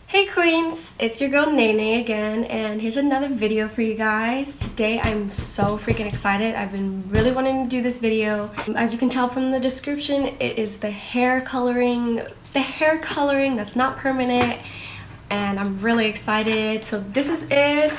Hey Queens, it's your girl Nae Nae again, and here's another video for you guys. Today I'm so freaking excited. I've been really wanting to do this video. As you can tell from the description, it is the hair coloring that's not permanent, and I'm really excited. So this is it.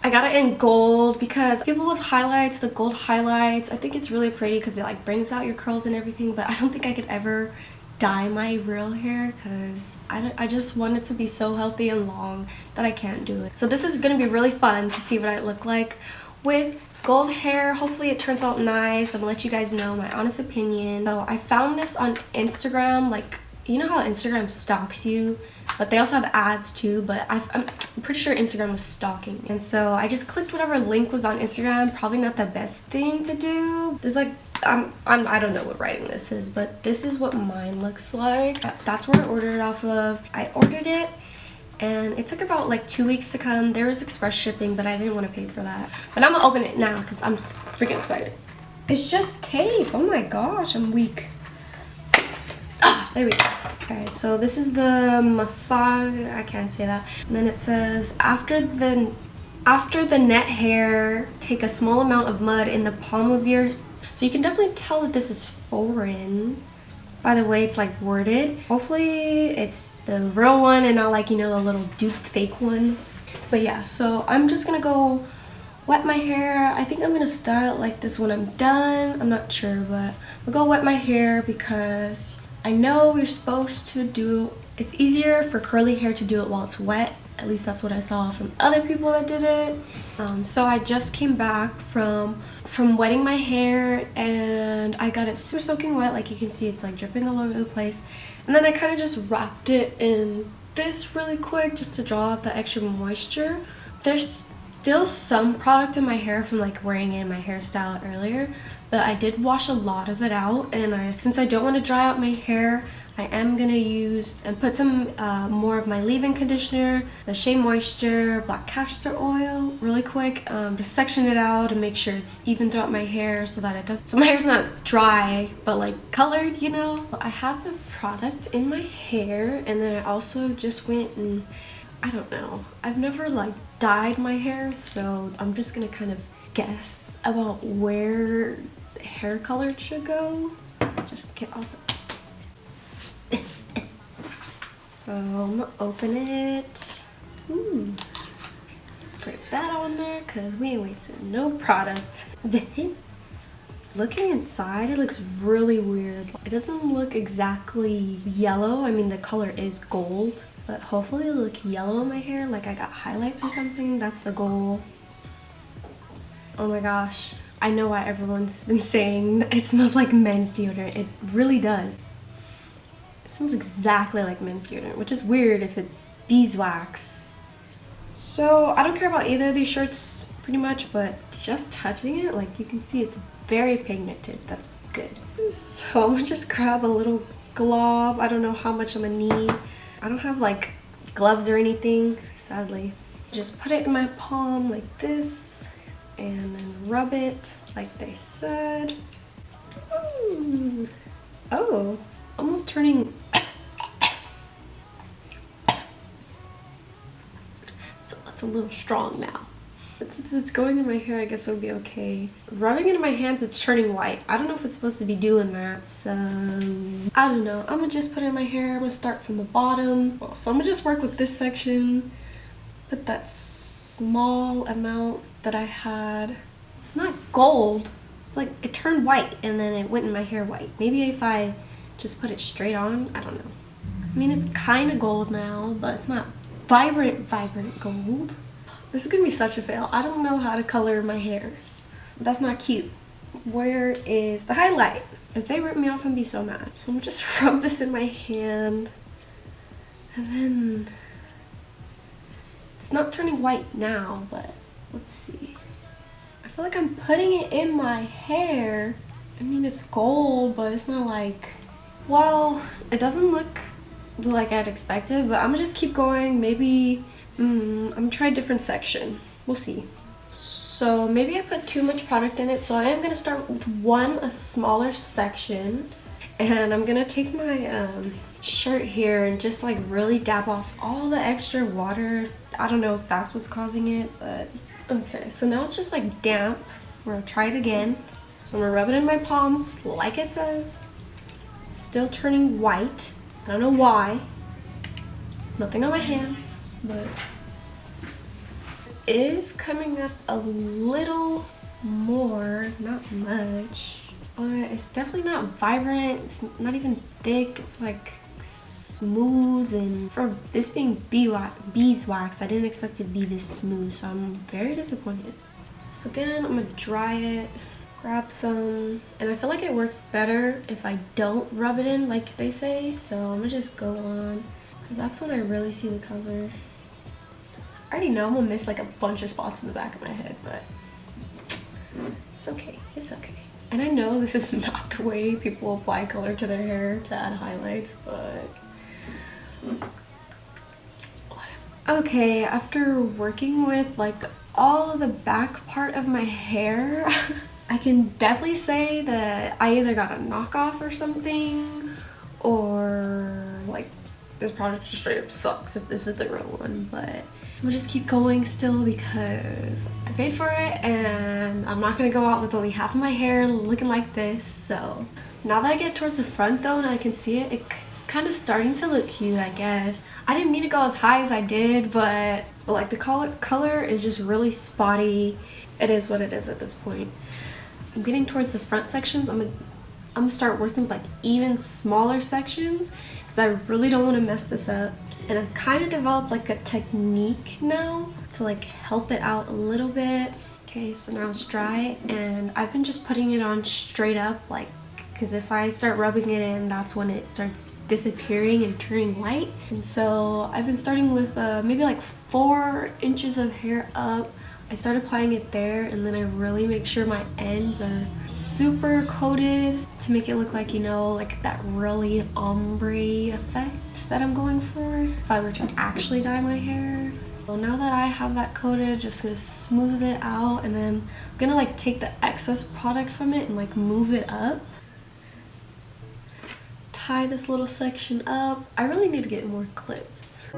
I got it in gold because people with highlights, the gold highlights, I think it's really pretty because it like brings out your curls and everything, but I don't think I could ever dye my real hair because I just want it to be so healthy and long that I can't do it. So this is going to be really fun to see what I look like with gold hair. Hopefully it turns out nice. I'm gonna let you guys know my honest opinion. So I found this on Instagram. Like, you know how Instagram stalks you, but they also have ads too, but I'm pretty sure Instagram was stalking. And so I just clicked whatever link was on Instagram. Probably not the best thing to do. There's like I don't know what writing this is, but this is what mine looks like. That's where I ordered it off of. I ordered it and it took about like 2 weeks to come. There was express shipping, but I didn't want to pay for that. But I'm gonna open it now because I'm freaking excited. It's just tape. Oh my gosh, I'm weak. Ah, there we go. Okay, so this is the mafag, I can't say that. And then it says, after the net hair, take a small amount of mud in the palm of your... So you can definitely tell that this is foreign by the way it's like worded. Hopefully it's the real one and not like, you know, the little duped fake one. But yeah, so I'm just gonna go wet my hair. I think I'm gonna style it like this when I'm done. I'm not sure, but I'll go wet my hair because I know you're supposed to do... It's easier for curly hair to do it while it's wet. At least that's what I saw from other people that did it. So I just came back from wetting my hair and I got it super soaking wet. Like you can see, it's like dripping all over the place. And then I kind of just wrapped it in this really quick just to draw out the extra moisture. There's still some product in my hair from like wearing it in my hairstyle earlier, but I did wash a lot of it out. And since I don't want to dry out my hair, I am going to use and put some more of my leave-in conditioner, the Shea Moisture Black Castor Oil really quick. Just section it out and make sure it's even throughout my hair so that it doesn't... So my hair's not dry, but like colored, you know? I have the product in my hair, and then I also just went and... I don't know. I've never like dyed my hair, so I'm just going to kind of guess about where hair color should go. Just get off the... So I'm gonna open it. Scrape that on there because we ain't wasting no product. Looking inside, it looks really weird. It doesn't look exactly yellow. I mean, the color is gold, but hopefully it'll look yellow in my hair, like I got highlights or something. That's the goal. Oh my gosh. I know why everyone's been saying it smells like men's deodorant. It really does. It smells exactly like men's deodorant, which is weird if it's beeswax. So I don't care about either of these shirts pretty much, but just touching it, like you can see it's very pigmented. That's good. So I'm gonna just grab a little glob. I don't know how much I'm gonna need. I don't have like gloves or anything, sadly. Just put it in my palm like this and then rub it like they said. Ooh. Oh, it's almost turning... So it's a little strong now. But since it's going in my hair, I guess it'll be okay. Rubbing it in my hands, it's turning white. I don't know if it's supposed to be doing that, so... I don't know. I'm gonna just put it in my hair. I'm gonna start from the bottom. So I'm gonna just work with this section. Put that small amount that I had. It's not gold. It's like it turned white and then it went in my hair white. Maybe if I just put it straight on, I don't know. I mean, it's kind of gold now, but it's not vibrant gold. This is gonna be such a fail. I don't know how to color my hair. That's not cute. Where is the highlight? If they rip me off, I'd be so mad. So I'm gonna just rub this in my hand. And then it's not turning white now, but let's see. I feel like I'm putting it in my hair. I mean, it's gold, but it's not like... Well, it doesn't look like I'd expected, but I'm gonna just keep going. Maybe I'm gonna try a different section. We'll see. So maybe I put too much product in it, so I am going to start with a smaller section, and I'm going to take my shirt here and just like really dab off all the extra water. I don't know if that's what's causing it, but okay. So now it's just like damp. We're going to try it again. So I'm going to rub it in my palms like it says. Still turning white. I don't know why. Nothing on my hands, but it is coming up a little more, not much, but it's definitely not vibrant. It's not even thick. It's like smooth, and for this being beeswax, I didn't expect it to be this smooth, so I'm very disappointed. So again, I'm gonna dry it, grab some, and I feel like it works better if I don't rub it in like they say, so I'm gonna just go on, because that's when I really see the color. I already know I'm gonna miss like a bunch of spots in the back of my head, but it's okay, it's okay. And I know this is not the way people apply color to their hair to add highlights, but whatever. Okay, after working with like all of the back part of my hair, I can definitely say that I either got a knockoff or something, or like this product just straight up sucks if this is the real one, but I'm gonna just keep going still because I paid for it and I'm not gonna go out with only half of my hair looking like this. So now that I get towards the front though and I can see it, it's kind of starting to look cute, I guess. I didn't mean to go as high as I did, but like the color is just really spotty. It is what it is at this point. I'm getting towards the front sections. I'm gonna start working with like even smaller sections because I really don't want to mess this up. And I've kind of developed like a technique now to like help it out a little bit. Okay, so now it's dry and I've been just putting it on straight up, like, because if I start rubbing it in, that's when it starts disappearing and turning white. And so I've been starting with maybe like 4 inches of hair up. I start applying it there, and then I really make sure my ends are super coated to make it look like, you know, like that really ombre effect that I'm going for if I were to actually dye my hair. Well, now that I have that coated, just gonna smooth it out, and then I'm gonna like take the excess product from it and like move it up. Tie this little section up. I really need to get more clips.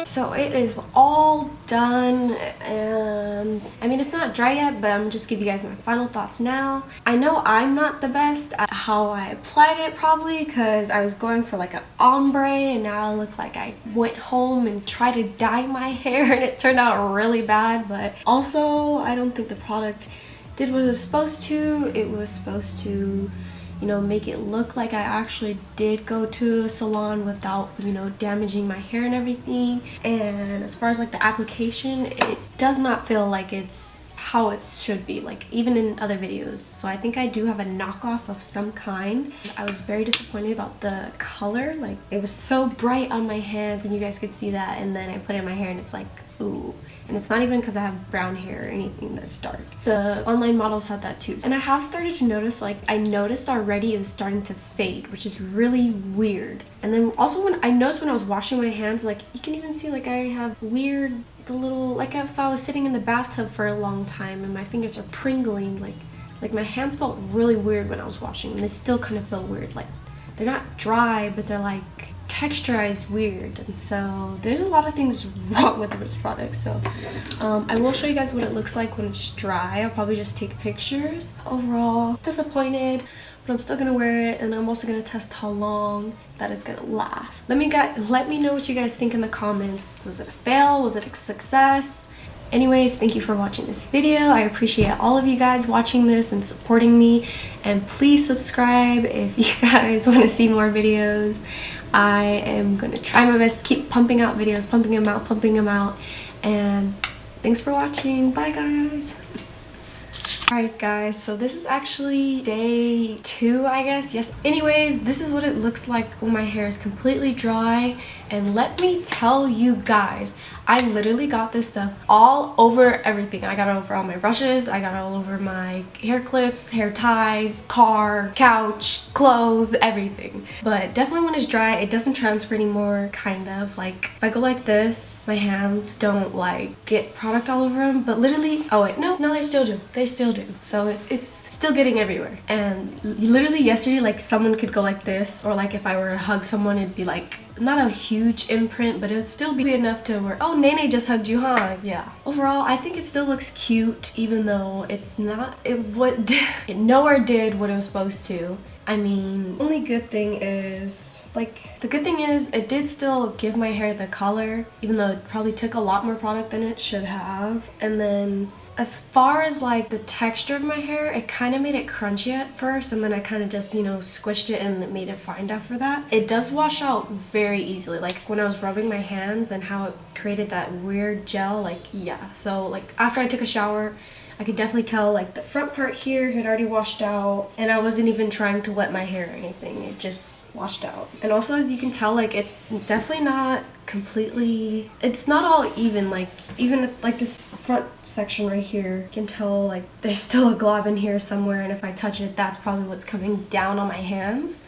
So it is all done, and I mean, it's not dry yet, but I'm just give you guys my final thoughts now. I know I'm not the best at how I applied it, probably because I was going for like an ombre, and now I look like I went home and tried to dye my hair and it turned out really bad. But also, I don't think the product did what it was supposed to. It was supposed to, you know, make it look like I actually did go to a salon without, you know, damaging my hair and everything. And as far as like the application, it does not feel like it's how it should be, like even in other videos. So I think I do have a knockoff of some kind. I was very disappointed about the color. Like, it was so bright on my hands and you guys could see that, and then I put it in my hair and it's like, ooh. And it's not even because I have brown hair or anything that's dark. The online models had that too. And I have started to notice, like, I noticed already it was starting to fade, which is really weird. And then also when I noticed when I was washing my hands, like, you can even see like I have weird, the little, like if I was sitting in the bathtub for a long time and my fingers are pringling, like my hands felt really weird when I was washing, and they still kind of feel weird. Like, they're not dry, but they're like texturized weird. And so there's a lot of things wrong with this product. So I will show you guys what it looks like when it's dry. I'll probably just take pictures. Overall, disappointed, but I'm still gonna wear it, and I'm also gonna test how long that it's gonna last. Let me know what you guys think in the comments. Was it a fail? Was it a success? Anyways, thank you for watching this video. I appreciate all of you guys watching this and supporting me, and please subscribe if you guys want to see more videos. I am going to try my best to keep pumping out videos, pumping them out, and thanks for watching. Bye guys. Alright guys, so this is actually day 2, I guess. Yes. Anyways, this is what it looks like when my hair is completely dry And let me tell you guys, I literally got this stuff all over everything. I got it over all my brushes, I got it all over my hair clips, hair ties, car, couch, clothes, everything. But definitely when it's dry, it doesn't transfer anymore, kind of. Like if I go like this, my hands don't like get product all over them, but literally, oh wait, no, they still do. They still do. So it's still getting everywhere. And literally yesterday, like someone could go like this, or like if I were to hug someone, it'd be like not a huge imprint, but it would still be enough to where, oh, Nae Nae just hugged you, huh? Yeah. Overall, I think it still looks cute, even though it's not, it nowhere did what it was supposed to. I mean, only good thing is, like, the good thing is it did still give my hair the color, even though it probably took a lot more product than it should have. And then as far as like the texture of my hair, it kind of made it crunchy at first, and then I kind of just, you know, squished it and it made it fine after that. It does wash out very easily, like when I was rubbing my hands and how it created that weird gel, like yeah. So like after I took a shower, I could definitely tell like the front part here had already washed out, and I wasn't even trying to wet my hair or anything. It just washed out. And also, as you can tell, like it's definitely not completely, it's not all even. Like even like this front section right here, you can tell like there's still a glob in here somewhere, and if I touch it, that's probably what's coming down on my hands.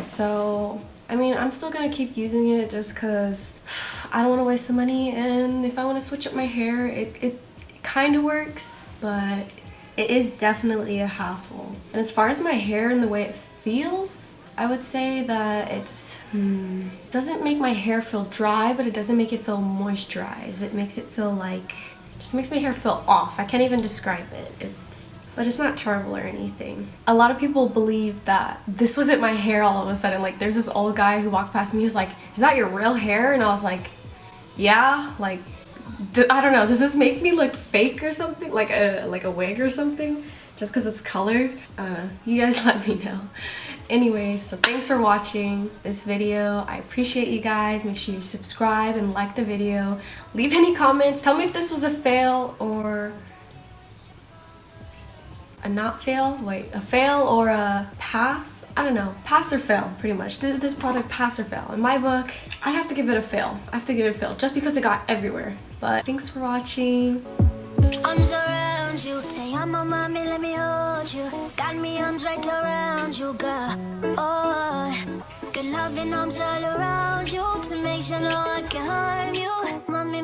So I mean, I'm still gonna keep using it just because I don't want to waste the money, and if I want to switch up my hair, it kind of works, but it is definitely a hassle. And as far as my hair and the way it feels, I would say that it's doesn't make my hair feel dry, but it doesn't make it feel moisturized. It makes it feel like, just makes my hair feel off. I can't even describe it. But it's not terrible or anything. A lot of people believe that this wasn't my hair all of a sudden. Like there's this old guy who walked past me, he was like, "Is that your real hair?" And I was like, yeah, like I don't know, does this make me look fake or something? Like a wig or something? Just because it's colored? You guys let me know. Anyways, so thanks for watching this video. I appreciate you guys. Make sure you subscribe and like the video. Leave any comments. Tell me if this was a fail or a not fail. Wait, a fail or a pass? I don't know. Pass or fail, pretty much. Did this product pass or fail? In my book, I'd have to give it a fail. I have to give it a fail just because it got everywhere. But thanks for watching. Arms around you, say I'm a mommy, let me hold you. Got me arms right around you, girl. Oh, good loving arms all around you to make sure no one can harm you. Mommy.